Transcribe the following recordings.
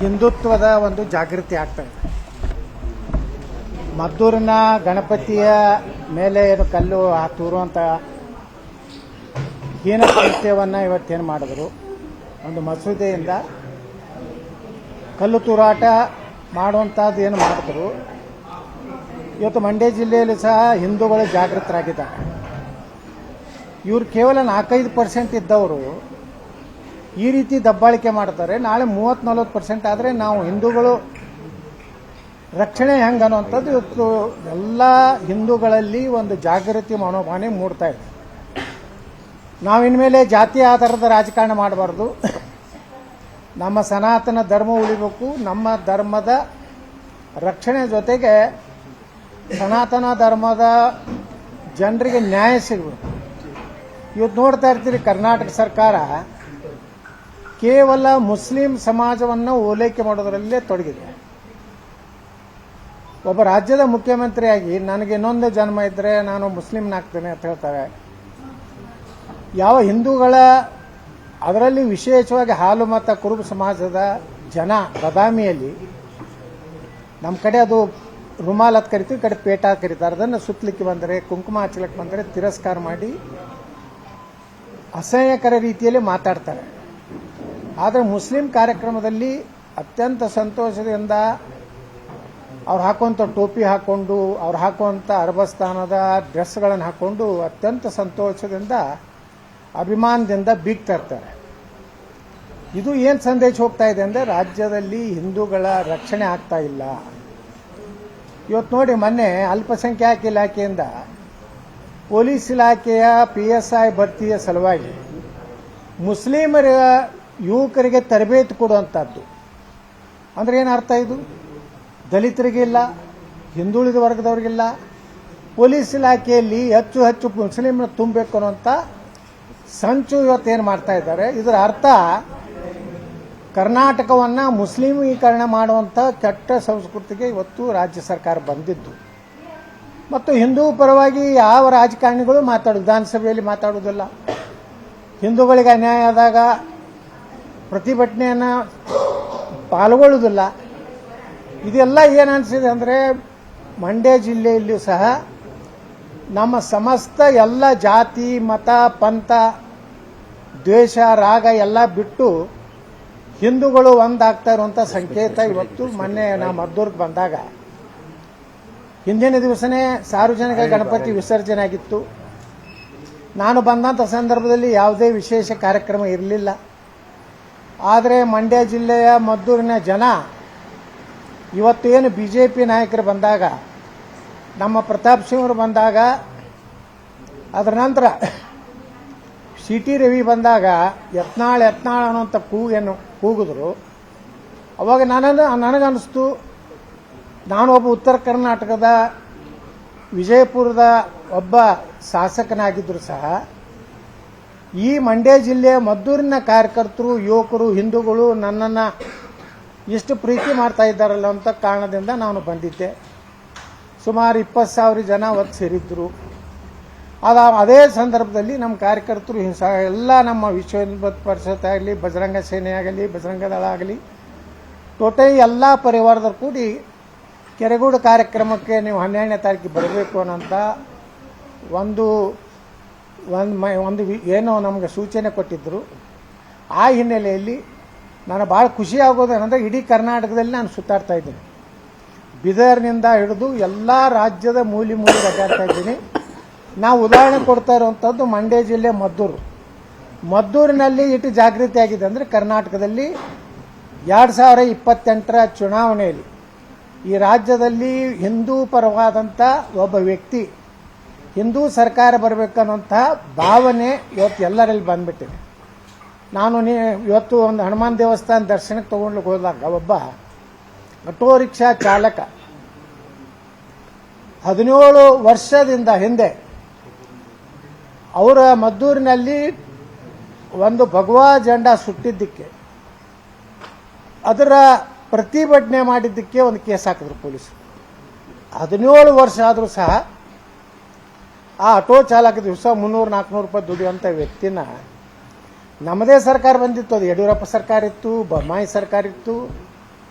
ಹಿಂದುತ್ವದ ಒಂದು ಜಾಗೃತಿ ಆಗ್ತಾ ಇದೆ. ಮದ್ದೂರಿನ ಗಣಪತಿಯ ಮೇಲೆ ಏನು ಕಲ್ಲು ತೂರುವಂಥ ಹೀನ ಕೃತ್ಯವನ್ನು ಇವತ್ತೇನು ಮಾಡಿದ್ರು, ಒಂದು ಮಸೂದೆಯಿಂದ ಕಲ್ಲು ತೂರಾಟ ಮಾಡುವಂಥದ್ದು ಏನು ಮಾಡಿದ್ರು. ಇವತ್ತು ಮಂಡ್ಯ ಜಿಲ್ಲೆಯಲ್ಲಿ ಸಹ ಹಿಂದೂಗಳು ಜಾಗೃತರಾಗಿದ್ದಾರೆ. ಇವರು ಕೇವಲ 4-5% ಇದ್ದವರು ಈ ರೀತಿ ದಬ್ಬಾಳಿಕೆ ಮಾಡ್ತಾರೆ. ನಾಳೆ 30-40% ಆದರೆ ನಾವು ಹಿಂದೂಗಳು ರಕ್ಷಣೆ ಹೆಂಗೆ ಅನ್ನುವಂಥದ್ದು ಇವತ್ತು ಎಲ್ಲ ಹಿಂದೂಗಳಲ್ಲಿ ಒಂದು ಜಾಗೃತಿ ಮನೋಭಾವನೆ ಮೂಡ್ತಾ ಇದೆ. ನಾವಿನ್ಮೇಲೆ ಜಾತಿ ಆಧಾರದ ರಾಜಕಾರಣ ಮಾಡಬಾರ್ದು. ನಮ್ಮ ಸನಾತನ ಧರ್ಮ ಉಳಿಬೇಕು. ನಮ್ಮ ಧರ್ಮದ ರಕ್ಷಣೆ ಜೊತೆಗೆ ಸನಾತನ ಧರ್ಮದ ಜನರಿಗೆ ನ್ಯಾಯ ಸಿಗಬೇಕು. ಇವತ್ತು ನೋಡ್ತಾ ಇರ್ತೀರಿ, ಕರ್ನಾಟಕ ಸರ್ಕಾರ ಕೇವಲ ಮುಸ್ಲಿಂ ಸಮಾಜವನ್ನು ಓಲೈಕೆ ಮಾಡೋದರಲ್ಲೇ ತೊಡಗಿದೆ. ಒಬ್ಬ ರಾಜ್ಯದ ಮುಖ್ಯಮಂತ್ರಿಯಾಗಿ ನನಗೆ ಇನ್ನೊಂದು ಜನ್ಮ ಇದ್ದರೆ ನಾನು ಮುಸ್ಲಿಮ್ನಾಗ್ತೇನೆ ಅಂತ ಹೇಳ್ತಾರೆ. ಯಾವ ಹಿಂದೂಗಳ, ಅದರಲ್ಲಿ ವಿಶೇಷವಾಗಿ ಹಾಲು ಮತ್ತು ಕುರುಬ ಸಮಾಜದ ಜನ ಬದಾಮಿಯಲ್ಲಿ, ನಮ್ಮ ಕಡೆ ಅದು ರುಮಾಲ್ ಅಂತ ಕರಿತೀವಿ, ಈ ಕಡೆ ಪೇಟ ಕರೀತಾರೆ. ಅದನ್ನು ಸುತ್ತಲಿಕ್ಕೆ ಬಂದರೆ, ಕುಂಕುಮ ಹಚ್ಚಲಿಕ್ಕೆ ಬಂದರೆ ತಿರಸ್ಕಾರ ಮಾಡಿ ಅಸಹ್ಯಕರ ರೀತಿಯಲ್ಲಿ ಮಾತಾಡ್ತಾರೆ. ಆದರೆ ಮುಸ್ಲಿಂ ಕಾರ್ಯಕ್ರಮದಲ್ಲಿ ಅತ್ಯಂತ ಸಂತೋಷದಿಂದ ಅವ್ರು ಹಾಕುವಂಥ ಟೋಪಿ ಹಾಕ್ಕೊಂಡು, ಅವ್ರು ಹಾಕುವಂಥ ಅರಬಸ್ಥಾನದ ಡ್ರೆಸ್ಗಳನ್ನು ಹಾಕ್ಕೊಂಡು ಅತ್ಯಂತ ಸಂತೋಷದಿಂದ ಅಭಿಮಾನದಿಂದ ಬೀಗ್ತಾ ಇರ್ತಾರೆ. ಇದು ಏನು ಸಂದೇಶ ಹೋಗ್ತಾ ಇದೆ ಅಂದರೆ, ರಾಜ್ಯದಲ್ಲಿ ಹಿಂದೂಗಳ ರಕ್ಷಣೆ ಆಗ್ತಾ ಇಲ್ಲ. ಇವತ್ತು ನೋಡಿ, ಮೊನ್ನೆ ಅಲ್ಪಸಂಖ್ಯಾತ ಇಲಾಖೆಯಿಂದ ಪೊಲೀಸ್ ಇಲಾಖೆಯ PSI ಭರ್ತಿಯ ಸಲುವಾಗಿ ಮುಸ್ಲಿಮರ ಯುವಕರಿಗೆ ತರಬೇತಿ ಕೊಡುವಂಥದ್ದು. ಅಂದರೆ ಏನು ಅರ್ಥ ಇದು? ದಲಿತರಿಗಿಲ್ಲ, ಹಿಂದುಳಿದ ವರ್ಗದವ್ರಿಗಿಲ್ಲ. ಪೊಲೀಸ್ ಇಲಾಖೆಯಲ್ಲಿ ಹೆಚ್ಚು ಮುಸ್ಲಿಮರ ತುಂಬಬೇಕು ಅನ್ನುವಂಥ ಸಂಚು ಇವತ್ತೇನು ಮಾಡ್ತಾ ಇದ್ದಾರೆ. ಇದರ ಅರ್ಥ ಕರ್ನಾಟಕವನ್ನು ಮುಸ್ಲಿಮೀಕರಣ ಮಾಡುವಂಥ ಕೆಟ್ಟ ಸಂಸ್ಕೃತಿಗೆ ಇವತ್ತು ರಾಜ್ಯ ಸರ್ಕಾರ ಬಂದಿದ್ದು. ಮತ್ತು ಹಿಂದೂ ಪರವಾಗಿ ಯಾವ ರಾಜಕಾರಣಿಗಳು ವಿಧಾನಸಭೆಯಲ್ಲಿ ಮಾತಾಡುವುದಿಲ್ಲ. ಹಿಂದೂಗಳಿಗೆ ಅನ್ಯಾಯ ಆದಾಗ ಪ್ರತಿಭಟನೆಯನ್ನು ಪಾಲ್ಗೊಳ್ಳುವುದಿಲ್ಲ. ಇದೆಲ್ಲ ಏನು ಅನಿಸಿದೆ ಅಂದರೆ, ಮಂಡ್ಯ ಜಿಲ್ಲೆಯಲ್ಲಿಯೂ ಸಹ ನಮ್ಮ ಸಮಸ್ತ ಎಲ್ಲ ಜಾತಿ ಮತ ಪಂಥ ದ್ವೇಷ ರಾಗ ಎಲ್ಲ ಬಿಟ್ಟು ಹಿಂದೂಗಳು ಒಂದಾಗ್ತಾ ಇರುವಂಥ ಸಂಕೇತ ಇವತ್ತು. ಮೊನ್ನೆ ನಾವು ಮದ್ದೂರಿಗೆ ಬಂದಾಗ ಹಿಂದಿನ ದಿವಸನೇ ಸಾರ್ವಜನಿಕ ಗಣಪತಿ ವಿಸರ್ಜನೆ ಆಗಿತ್ತು. ನಾನು ಬಂದಂಥ ಸಂದರ್ಭದಲ್ಲಿ ಯಾವುದೇ ವಿಶೇಷ ಕಾರ್ಯಕ್ರಮ ಇರಲಿಲ್ಲ. ಆದರೆ ಮಂಡ್ಯ ಜಿಲ್ಲೆಯ ಮದ್ದೂರಿನ ಜನ ಇವತ್ತು ಏನು BJP ನಾಯಕರು ಬಂದಾಗ, ನಮ್ಮ ಪ್ರತಾಪ್ ಸಿಂಗ್ ಅವರು ಬಂದಾಗ, ಅದರ ನಂತರ CT ರವಿ ಬಂದಾಗ ಯತ್ನಾಳ್ ಅನ್ನುವಂಥ ಕೂಗೇನು ಕೂಗಿದ್ರು, ಅವಾಗ ನನಗನ್ನಿಸ್ತು, ನಾನೊಬ್ಬ ಉತ್ತರ ಕರ್ನಾಟಕದ ವಿಜಯಪುರದ ಒಬ್ಬ ಶಾಸಕನಾಗಿದ್ದರೂ ಸಹ ಈ ಮಂಡ್ಯ ಜಿಲ್ಲೆಯ ಮದ್ದೂರಿನ ಕಾರ್ಯಕರ್ತರು, ಯುವಕರು, ಹಿಂದೂಗಳು ನನ್ನನ್ನು ಎಷ್ಟು ಪ್ರೀತಿ ಮಾಡ್ತಾ ಇದ್ದಾರಲ್ಲ ಅಂತ ಕಾರಣದಿಂದ ನಾನು ಬಂದಿದ್ದೆ. ಸುಮಾರು 20,000 ಜನ ಅವತ್ತು ಸೇರಿದ್ರು. ಅದೇ ಸಂದರ್ಭದಲ್ಲಿ ನಮ್ಮ ಕಾರ್ಯಕರ್ತರು ಎಲ್ಲ ನಮ್ಮ ವಿಶ್ವ ಹಿಂದೂ ಪರಿಷತ್ ಆಗಲಿ, ಬಜರಂಗ ಸೇನೆ ಆಗಲಿ, ಬಜರಂಗ ದಳ ಆಗಲಿ, ಟೋಟಲಿ ಎಲ್ಲ ಪರಿವಾರದವ್ರು ಕೂಡಿ ಕೆರೆಗೂಡು ಕಾರ್ಯಕ್ರಮಕ್ಕೆ ನೀವು 12ನೇ ತಾರೀಕಿಗೆ ಬರಬೇಕು ಅನ್ನೋಂಥ ಒಂದು ಏನೋ ನಮಗೆ ಸೂಚನೆ ಕೊಟ್ಟಿದ್ದರು. ಆ ಹಿನ್ನೆಲೆಯಲ್ಲಿ ನಾನು ಭಾಳ ಖುಷಿ ಆಗೋದೇನೆಂದರೆ, ಇಡೀ ಕರ್ನಾಟಕದಲ್ಲಿ ನಾನು ಸುತ್ತಾಡ್ತಾ ಇದ್ದೀನಿ. ಬೀದರ್ನಿಂದ ಹಿಡಿದು ಎಲ್ಲ ರಾಜ್ಯದ ಮೂಲೆ ಅಡ್ಡಾಡ್ತಾ ಇದ್ದೀನಿ. ನಾವು ಉದಾಹರಣೆ ಕೊಡ್ತಾ ಇರುವಂಥದ್ದು ಮಂಡ್ಯ ಜಿಲ್ಲೆ ಮದ್ದೂರಿನಲ್ಲಿ ಇಟ್ಟು ಜಾಗೃತಿ ಆಗಿದೆ ಅಂದರೆ, ಕರ್ನಾಟಕದಲ್ಲಿ 2028ರ ಚುನಾವಣೆಯಲ್ಲಿ ಈ ರಾಜ್ಯದಲ್ಲಿ ಹಿಂದೂ ಪರವಾದಂಥ ಒಬ್ಬ ವ್ಯಕ್ತಿ, ಹಿಂದೂ ಸರ್ಕಾರ ಬರಬೇಕನ್ನುವಂಥ ಭಾವನೆ ಇವತ್ತು ಎಲ್ಲರಲ್ಲಿ ಬಂದ್ಬಿಟ್ಟಿದೆ. ನಾನು ಇವತ್ತು ಒಂದು ಹನುಮಾನ್ ದೇವಸ್ಥಾನ ದರ್ಶನಕ್ಕೆ ತಗೊಂಡ್ಲಿಕ್ಕೆ ಹೋದಾಗ ಒಬ್ಬ ಆಟೋ ರಿಕ್ಷಾ ಚಾಲಕ 17 ವರ್ಷದಿಂದ ಹಿಂದೆ ಅವರ ಮದ್ದೂರಿನಲ್ಲಿ ಒಂದು ಭಗವಾ ಜೆಂಡಾ ಸುಟ್ಟಿದ್ದಕ್ಕೆ, ಅದರ ಪ್ರತಿಭಟನೆ ಮಾಡಿದ್ದಕ್ಕೆ ಒಂದು ಕೇಸ್ ಹಾಕಿದ್ರು ಪೊಲೀಸರು. 17 ವರ್ಷ ಆದರೂ ಸಹ ಆ ಆಟೋ ಚಾಲಕ ದಿವಸ 300-400 ರೂಪಾಯಿ ದುಡಿಯುವಂಥ ವ್ಯಕ್ತಿನ ನಮ್ಮದೇ ಸರ್ಕಾರ ಬಂದಿತ್ತು. ಅದು ಯಡಿಯೂರಪ್ಪ ಸರ್ಕಾರ ಇತ್ತು, ಬೊಮ್ಮಾಯಿ ಸರ್ಕಾರ ಇತ್ತು.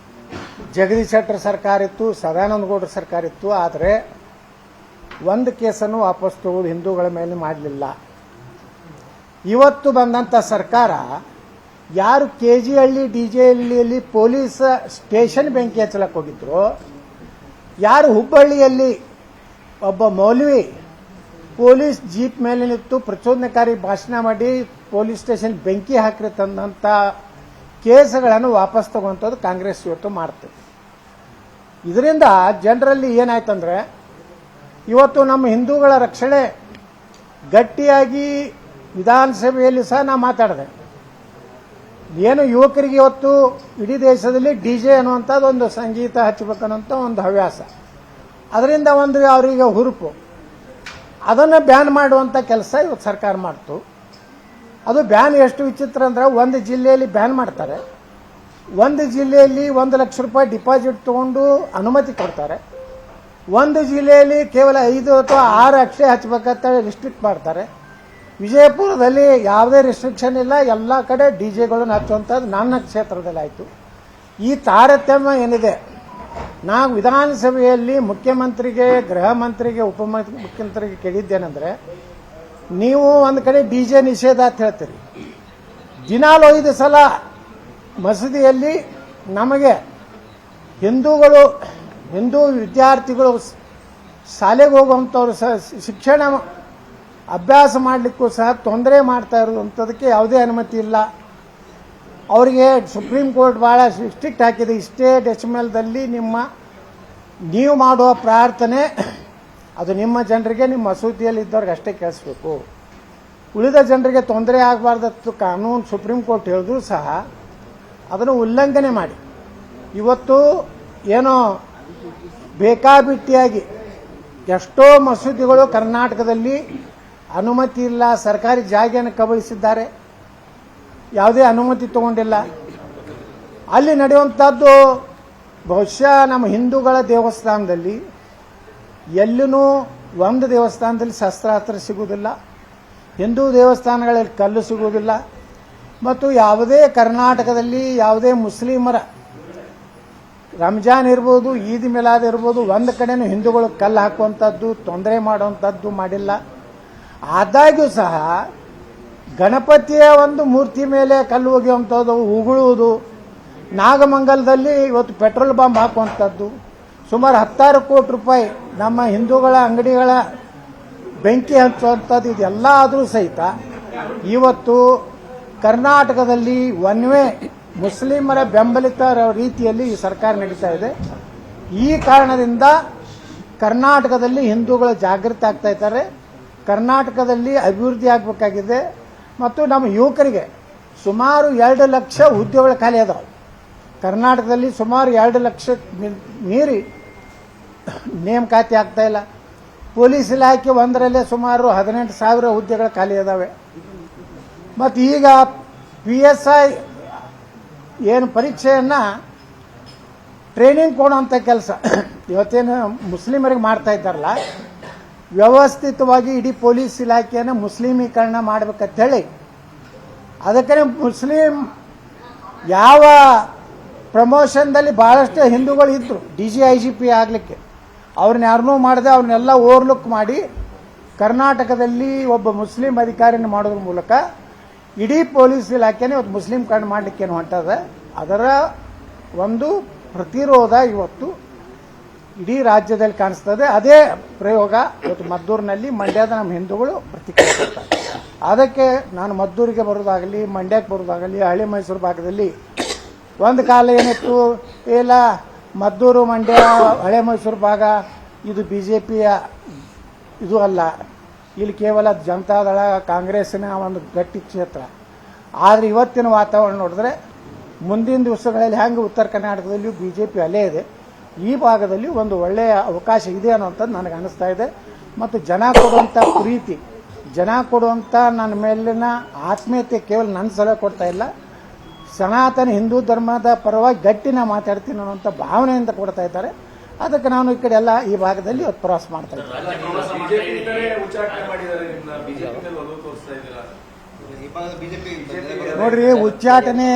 ಜಗದೀಶ್ ಶೆಟ್ಟರ್ ಸರ್ಕಾರ ಇತ್ತು, ಸದಾನಂದ ಗೌಡರ ಸರ್ಕಾರ ಇತ್ತು. ಆದರೆ ಒಂದು ಕೇಸನ್ನು ವಾಪಸ್ ತಗೊಳ್ಳೋದು ಹಿಂದೂಗಳ ಮೇಲೆ ಮಾಡಲಿಲ್ಲ. ಇವತ್ತು ಬಂದಂಥ ಸರ್ಕಾರ ಯಾರು KG ಹಳ್ಳಿ DJ ಹಳ್ಳಿಯಲ್ಲಿ ಪೊಲೀಸ್ ಸ್ಟೇಷನ್ ಬೆಂಕಿ ಹಚ್ಚಲಕ್ಕೆ ಹೋಗಿದ್ರು, ಯಾರು ಹುಬ್ಬಳ್ಳಿಯಲ್ಲಿ ಒಬ್ಬ ಮೌಲ್ವಿ ಪೊಲೀಸ್ ಜೀಪ್ ಮೇಲೆ ನಿಂತು ಪ್ರಚೋದನಕಾರಿ ಭಾಷಣ ಮಾಡಿ ಪೊಲೀಸ್ ಸ್ಟೇಷನ್ ಬೆಂಕಿ ಹಾಕಿ ತಂದಂಥ ಕೇಸ್ಗಳನ್ನು ವಾಪಸ್ ತಗೊಂಥದ್ದು ಕಾಂಗ್ರೆಸ್ ಇವತ್ತು ಮಾಡ್ತದೆ. ಇದರಿಂದ ಜನರಲ್ಲಿ ಏನಾಯ್ತಂದ್ರೆ, ಇವತ್ತು ನಮ್ಮ ಹಿಂದೂಗಳ ರಕ್ಷಣೆ ಗಟ್ಟಿಯಾಗಿ ವಿಧಾನಸಭೆಯಲ್ಲಿ ಸಹ ನಾ ಮಾತಾಡಿದೆ. ಏನು ಯುವಕರಿಗೆ ಇವತ್ತು ಇಡೀ ದೇಶದಲ್ಲಿ DJ ಅನ್ನುವಂಥದ್ದು ಒಂದು ಸಂಗೀತ ಹಚ್ಚಬೇಕನ್ನೋಂಥ ಒಂದು ಹವ್ಯಾಸ, ಅದರಿಂದ ಒಂದು ಅವರಿಗೆ ಹುರುಪು, ಅದನ್ನು ಬ್ಯಾನ್ ಮಾಡುವಂಥ ಕೆಲಸ ಇವತ್ತು ಸರ್ಕಾರ ಮಾಡ್ತು. ಅದು ಬ್ಯಾನ್ ಎಷ್ಟು ವಿಚಿತ್ರ ಅಂದ್ರೆ, ಒಂದು ಜಿಲ್ಲೆಯಲ್ಲಿ ಬ್ಯಾನ್ ಮಾಡ್ತಾರೆ, ಒಂದು ಜಿಲ್ಲೆಯಲ್ಲಿ 1 ಲಕ್ಷ ರೂಪಾಯಿ ಡಿಪಾಸಿಟ್ ತಗೊಂಡು ಅನುಮತಿ ಕೊಡ್ತಾರೆ, ಒಂದು ಜಿಲ್ಲೆಯಲ್ಲಿ ಕೇವಲ 5 ಅಥವಾ 6 ಅಕ್ಷಯ ಹಚ್ಚಬೇಕಂತ ರಿಸ್ಟ್ರಿಕ್ಟ್ ಮಾಡ್ತಾರೆ. ವಿಜಯಪುರದಲ್ಲಿ ಯಾವುದೇ ರಿಸ್ಟ್ರಿಕ್ಷನ್ ಇಲ್ಲ, ಎಲ್ಲ ಕಡೆ DJಗಳನ್ನು ಹಚ್ಚುವಂಥದ್ದು ನನ್ನ ಕ್ಷೇತ್ರದಲ್ಲಿ ಆಯಿತು. ಈ ತಾರತಮ್ಯ ಏನಿದೆ, ನಾವು ವಿಧಾನಸಭೆಯಲ್ಲಿ ಮುಖ್ಯಮಂತ್ರಿಗೆ, ಗೃಹ ಮಂತ್ರಿಗೆ, ಉಪಮುಖ್ಯಮಂತ್ರಿಗೆ ಕೇಳಿದ್ದೇನೆಂದ್ರೆ, ನೀವು ಒಂದು ಕಡೆ DJ ನಿಷೇಧ ಅಂತ ಹೇಳ್ತೀರಿ, ದಿನಾಲು 5 ಸಲ ಮಸೀದಿಯಲ್ಲಿ ನಮಗೆ ಹಿಂದೂ ವಿದ್ಯಾರ್ಥಿಗಳು ಶಾಲೆಗೆ ಹೋಗುವಂಥವ್ರು ಸಹ ಶಿಕ್ಷಣ ಅಭ್ಯಾಸ ಮಾಡಲಿಕ್ಕೂ ಸಹ ತೊಂದರೆ ಮಾಡ್ತಾ ಇರುವಂಥದಕ್ಕೆ ಯಾವುದೇ ಅನುಮತಿ ಇಲ್ಲ. ಅವರಿಗೆ ಸುಪ್ರೀಂ ಕೋರ್ಟ್ ಭಾಳ ಸ್ಟ್ರಿಕ್ಟ್ ಹಾಕಿದೆ. ಇಷ್ಟೇ ಡೆಸಿಮಲ್ದಲ್ಲಿ ನೀವು ಮಾಡುವ ಪ್ರಾರ್ಥನೆ ಅದು ನಿಮ್ಮ ಜನರಿಗೆ, ನಿಮ್ಮ ಮಸೂದಿಯಲ್ಲಿ ಇದ್ದವ್ರಿಗೆ ಅಷ್ಟೇ ಕೇಳಿಸ್ಬೇಕು, ಉಳಿದ ಜನರಿಗೆ ತೊಂದರೆ ಆಗಬಾರ್ದತ್ತು ಕಾನೂನು ಸುಪ್ರೀಂ ಕೋರ್ಟ್ ಹೇಳಿದ್ರು ಸಹ ಅದನ್ನು ಉಲ್ಲಂಘನೆ ಮಾಡಿ ಇವತ್ತು ಏನೋ ಬೇಕಾಬಿಟ್ಟಿಯಾಗಿ ಎಷ್ಟೋ ಮಸೂದಿಗಳು ಕರ್ನಾಟಕದಲ್ಲಿ ಅನುಮತಿ ಇಲ್ಲ, ಸರ್ಕಾರಿ ಜಾಗೆಯನ್ನು ಕಬಳಿಸಿದ್ದಾರೆ, ಯಾವುದೇ ಅನುಮತಿ ತಗೊಂಡಿಲ್ಲ. ಅಲ್ಲಿ ನಡೆಯುವಂಥದ್ದು ಬಹುಶಃ ನಮ್ಮ ಹಿಂದೂಗಳ ದೇವಸ್ಥಾನದಲ್ಲಿ ಎಲ್ಲೂ ಒಂದು ದೇವಸ್ಥಾನದಲ್ಲಿ ಶಸ್ತ್ರಾಸ್ತ್ರ ಸಿಗುವುದಿಲ್ಲ, ಹಿಂದೂ ದೇವಸ್ಥಾನಗಳಲ್ಲಿ ಕಲ್ಲು ಸಿಗುವುದಿಲ್ಲ, ಮತ್ತು ಯಾವುದೇ ಕರ್ನಾಟಕದಲ್ಲಿ ಯಾವುದೇ ಮುಸ್ಲಿಮರ ರಂಜಾನ್ ಇರ್ಬೋದು, ಈದ್ ಮಿಲಾದ್ ಇರ್ಬೋದು, ಒಂದು ಕಡೆನೂ ಹಿಂದೂಗಳು ಕಲ್ಲು ಹಾಕುವಂಥದ್ದು, ತೊಂದರೆ ಮಾಡುವಂಥದ್ದು ಮಾಡಿಲ್ಲ. ಆದಾಗ್ಯೂ ಸಹ ಗಣಪತಿಯ ಒಂದು ಮೂರ್ತಿ ಮೇಲೆ ಕಲ್ಲು ಒಗೆಯುವಂಥದ್ದು, ಉಗುಳುವುದು, ನಾಗಮಂಗಲದಲ್ಲಿ ಇವತ್ತು ಪೆಟ್ರೋಲ್ ಬಾಂಬ್ ಹಾಕುವಂಥದ್ದು, ಸುಮಾರು 16 ಕೋಟಿ ರೂಪಾಯಿ ನಮ್ಮ ಹಿಂದೂಗಳ ಅಂಗಡಿಗಳ ಬೆಂಕಿ ಹಚ್ಚುವಂಥದ್ದು, ಇದೆಲ್ಲ ಆದರೂ ಸಹಿತ ಇವತ್ತು ಕರ್ನಾಟಕದಲ್ಲಿ ಒನ್ ವೇ ಮುಸ್ಲಿಮರ ಬೆಂಬಲಿತ ರೀತಿಯಲ್ಲಿ ಈ ಸರ್ಕಾರ ನಡೀತಾ ಇದೆ. ಈ ಕಾರಣದಿಂದ ಕರ್ನಾಟಕದಲ್ಲಿ ಹಿಂದೂಗಳು ಜಾಗೃತಿ ಆಗ್ತಾ ಇದ್ದಾರೆ, ಕರ್ನಾಟಕದಲ್ಲಿ ಅಭಿವೃದ್ಧಿ ಆಗಬೇಕಾಗಿದೆ. ಮತ್ತು ನಮ್ಮ ಯುವಕರಿಗೆ ಸುಮಾರು 2 ಲಕ್ಷ ಹುದ್ದೆಗಳು ಖಾಲಿ ಅದಾವೆ. ಕರ್ನಾಟಕದಲ್ಲಿ ಸುಮಾರು 2 ಲಕ್ಷ ಮೀರಿ ನೇಮಕಾತಿ ಆಗ್ತಾ ಇಲ್ಲ. ಪೊಲೀಸ್ ಇಲಾಖೆ ಒಂದರಲ್ಲೇ ಸುಮಾರು 18,000 ಹುದ್ದೆಗಳು ಖಾಲಿ ಅದಾವೆ. ಮತ್ತು ಈಗ PSI ಏನು ಪರೀಕ್ಷೆಯನ್ನು ಟ್ರೈನಿಂಗ್ ಕೊಡುವಂಥ ಕೆಲಸ ಇವತ್ತೇನು ಮುಸ್ಲಿಮರಿಗೆ ಮಾಡ್ತಾ ಇದ್ದಾರಲ್ಲ, ವ್ಯವಸ್ಥಿತವಾಗಿ ಇಡೀ ಪೊಲೀಸ್ ಇಲಾಖೆಯನ್ನು ಮುಸ್ಲಿಮೀಕರಣ ಮಾಡಬೇಕಂತೇಳಿ ಅದಕ್ಕೆ ಮುಸ್ಲಿಂ ಯಾವ ಪ್ರಮೋಷನ್ದಲ್ಲಿ ಬಹಳಷ್ಟು ಹಿಂದೂಗಳು ಇದ್ದರು DG IGP ಆಗಲಿಕ್ಕೆ, ಅವ್ರನ್ನ ಯಾರನ್ನೂ ಮಾಡದೆ ಅವ್ರನ್ನೆಲ್ಲ ಓವರ್ಲುಕ್ ಮಾಡಿ ಕರ್ನಾಟಕದಲ್ಲಿ ಒಬ್ಬ ಮುಸ್ಲಿಂ ಅಧಿಕಾರಿಯನ್ನು ಮಾಡೋದ್ರ ಮೂಲಕ ಇಡೀ ಪೊಲೀಸ್ ಇಲಾಖೆನೇ ಇವತ್ತು ಮುಸ್ಲಿಂಕರಣ ಮಾಡಲಿಕ್ಕೇನು ಹೊಂಟದ. ಅದರ ಒಂದು ಪ್ರತಿರೋಧ ಇವತ್ತು ಇಡೀ ರಾಜ್ಯದಲ್ಲಿ ಕಾಣಿಸ್ತದೆ. ಅದೇ ಪ್ರಯೋಗ ಇವತ್ತು ಮದ್ದೂರಿನಲ್ಲಿ, ಮಂಡ್ಯದ ನಮ್ಮ ಹಿಂದೂಗಳು ಪ್ರತಿಕ್ರಿಯಿಸುತ್ತಾರೆ. ಅದಕ್ಕೆ ನಾನು ಮದ್ದೂರಿಗೆ ಬರೋದಾಗಲಿ, ಮಂಡ್ಯಕ್ಕೆ ಬರೋದಾಗಲಿ, ಹಳೆ ಮೈಸೂರು ಭಾಗದಲ್ಲಿ ಒಂದು ಕಾಲ ಏನಿತ್ತು, ಇಲ್ಲ ಮದ್ದೂರು, ಮಂಡ್ಯ, ಹಳೆ ಮೈಸೂರು ಭಾಗ ಇದು BJPಯ ಇದು ಅಲ್ಲ, ಇಲ್ಲಿ ಕೇವಲ ಜನತಾದಳ ಕಾಂಗ್ರೆಸ್ಸಿನ ಒಂದು ಗಟ್ಟಿ ಕ್ಷೇತ್ರ. ಆದರೆ ಇವತ್ತಿನ ವಾತಾವರಣ ನೋಡಿದ್ರೆ ಮುಂದಿನ ದಿವಸಗಳಲ್ಲಿ ಹೆಂಗೆ ಉತ್ತರ ಕರ್ನಾಟಕದಲ್ಲಿಯೂ BJP ಅಲ್ಲೇ ಇದೆ, ಈ ಭಾಗದಲ್ಲಿ ಒಂದು ಒಳ್ಳೆಯ ಅವಕಾಶ ಇದೆ ಅನ್ನೋಂಥದ್ದು ನನಗೆ ಅನಿಸ್ತಾ ಇದೆ. ಮತ್ತು ಜನ ಕೊಡುವಂಥ ಪ್ರೀತಿ, ಜನ ಕೊಡುವಂಥ ನನ್ನ ಮೇಲಿನ ಆತ್ಮೀಯತೆ ಕೇವಲ ನನ್ನ ಸಲಹೆ ಕೊಡ್ತಾ ಇಲ್ಲ, ಸನಾತನ ಹಿಂದೂ ಧರ್ಮದ ಪರವಾಗಿ ಗಟ್ಟಿನ ಮಾತಾಡ್ತೀನಿ ಅನ್ನೋಂಥ ಭಾವನೆಯಿಂದ ಕೊಡ್ತಾ ಇದ್ದಾರೆ. ಅದಕ್ಕೆ ನಾನು ಈ ಕಡೆ ಎಲ್ಲ ಈ ಭಾಗದಲ್ಲಿ ಪ್ರವಾಸ ಮಾಡ್ತಾ ಇದ್ದೀನಿ. ನೋಡ್ರಿ, ಉಚ್ಚಾಟನೆ